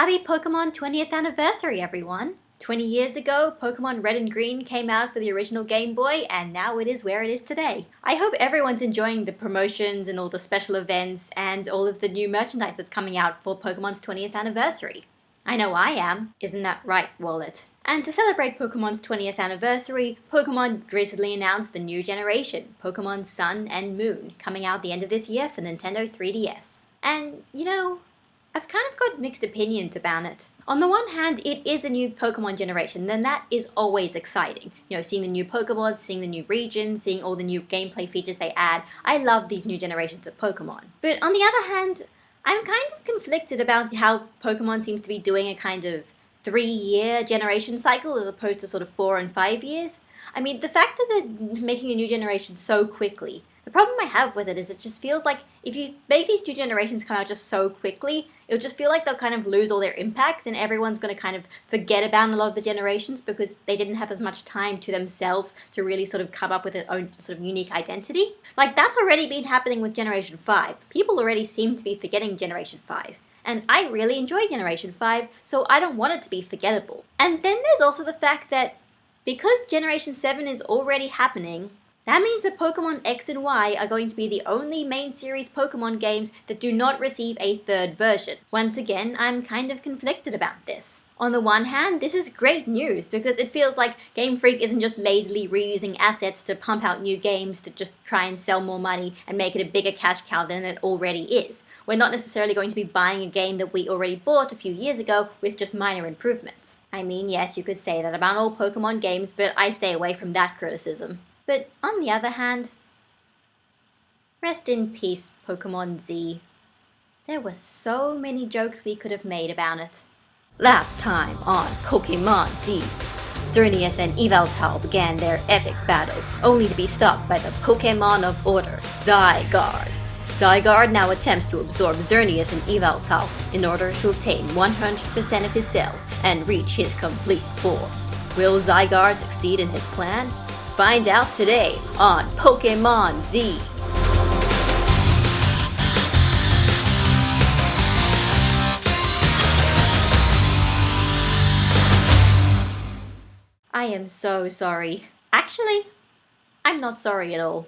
Happy Pokemon 20th anniversary, everyone! 20 years ago, Pokemon Red and Green came out for the original Game Boy, and now it is where it is today. I hope everyone's enjoying the promotions and all the special events and all of the new merchandise that's coming out for Pokemon's 20th anniversary. I know I am. Isn't that right, Wallet? And to celebrate Pokemon's 20th anniversary, Pokemon recently announced the new generation, Pokemon Sun and Moon, coming out the end of this year for Nintendo 3DS. And, I've kind of got mixed opinions about it. On the one hand, it is a new Pokemon generation, and that is always exciting. Seeing the new Pokemon, seeing the new regions, seeing all the new gameplay features they add. I love these new generations of Pokemon. But on the other hand, I'm kind of conflicted about how Pokemon seems to be doing a kind of 3-year generation cycle as opposed to sort of 4 and 5 years. I mean, the fact that they're making a new generation so quickly, the problem I have with it is it just feels like if you make these new generations come out just so quickly, it'll just feel like they'll kind of lose all their impacts and everyone's going to kind of forget about a lot of the generations because they didn't have as much time to themselves to really sort of come up with their own sort of unique identity. Like, that's already been happening with Generation 5. People already seem to be forgetting Generation 5. And I really enjoy Generation 5, so I don't want it to be forgettable. And then there's also the fact that because Generation 7 is already happening, that means that Pokemon X and Y are going to be the only main series Pokemon games that do not receive a third version. Once again, I'm kind of conflicted about this. On the one hand, this is great news because it feels like Game Freak isn't just lazily reusing assets to pump out new games to just try and sell more money and make it a bigger cash cow than it already is. We're not necessarily going to be buying a game that we already bought a few years ago with just minor improvements. I mean, yes, you could say that about all Pokemon games, but I stay away from that criticism. But on the other hand, rest in peace, Pokemon Z. There were so many jokes we could have made about it. Last time on Pokemon Z, Xerneas and Yveltal began their epic battle, only to be stopped by the Pokemon of Order, Zygarde. Zygarde now attempts to absorb Xerneas and Yveltal in order to obtain 100% of his cells and reach his complete force. Will Zygarde succeed in his plan? Find out today on Pokemon Z. I am so sorry. Actually, I'm not sorry at all.